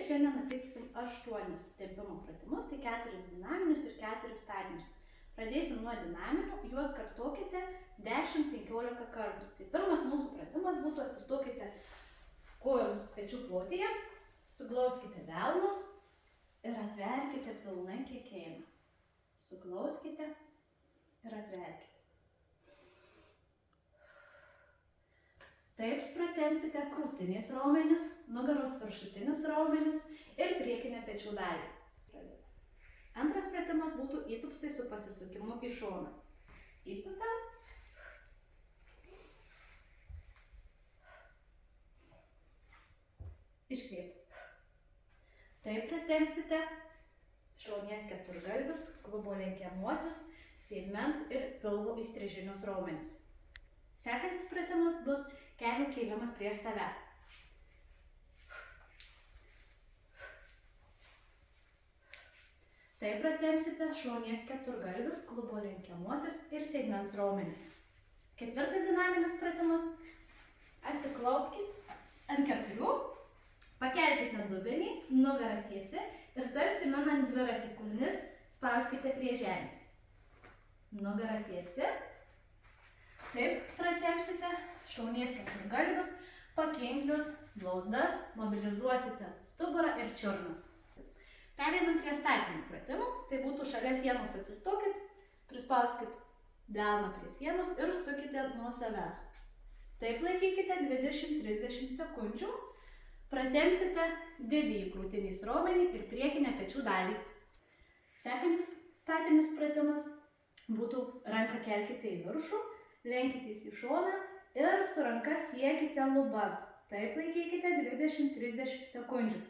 šiandien atliksim 8 tempimo pratimus, tai 4 dinaminius ir 4 statinius. Pradėsim nuo dinaminių, juos kartokite 10-15 kartų. Tai pirmas mūsų pratimas būtų atsistokite kojoms pečių plotyje, suglauskite delnus ir atverkite pilnai kiek eina. Suglauskite ir atverkite. Taip pratempsite krūtinės raumenis, nugaros viršutinius raumenis ir priekinę pečių dalį. Antras pratimas būtų įtūpstai su pasisukimu į šoną. Įtūpiam. Iškvėp. Taip pratempsite šlaunies keturgalvius, klubo lenkiamuosius, sėdmens ir pilvo įstrižinius raumenis. Sekantis pratimas bus kelių kėlimas prieš save. Taip pratempsite šlaunies keturgalvius, klubo lenkiamuosius ir sėdmens raumenis. Ketvirtas dinaminis pratimas. Atsiklaupkite ant 4, pakelkite dubenį, nugarą tiesi ir tarsi menant dviratį kulnis spauskite prie žemės. Nugarą tiesi. Taip pratempsite šlaunies keturgalvius, pakinklius, blauzdas, mobilizuosite stuburą ir čiurnas. Pereinam prie statinių pratimų, tai būtų šalia sienos atsistokit, prispauskit delną prie sienos ir sukite nuo savęs. Taip laikykite 20-30 sekundžių, pratempsite didįjį krūtinės raumenį ir priekinę pečių dalį. Sekantis statinis pratimas būtų ranką kelkite į viršų, lenkitės į šoną ir su ranka siekite lubas. Taip laikykite 20-30 sekundžių.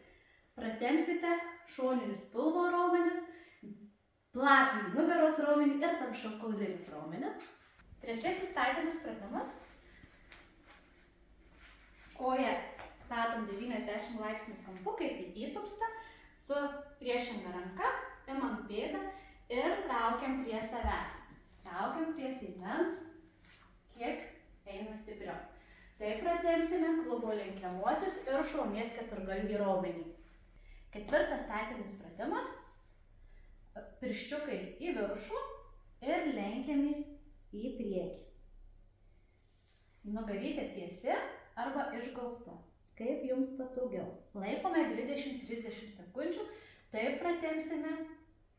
Pratempsite šoninius pilvo raumenis, platųjį nugaros raumenį ir tarpšonkaulinis raumenis. Trečiasis statinis pratimas. Koją statom 90 laipsnių kampu, kaip į įtūpstą, su priešinga ranka, imam pėdą ir traukiam prie savęs. Traukiam prie sėdmens, kiek eina stipriau. Taip pratempsime klubo lenkiamuosius ir šlaunies keturgalvį raumenį. Ketvirtas statinis pratimas. Pirščiukai į viršų ir lenkiamės į priekį. Nugarytė tiesi arba išgaubta, kaip jums patogiau. Laikome 20-30 sekundžių, taip pratempsime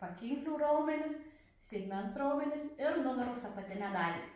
pakinklių raumenis, sėdmens raumenis ir nugaros apatinę dalį.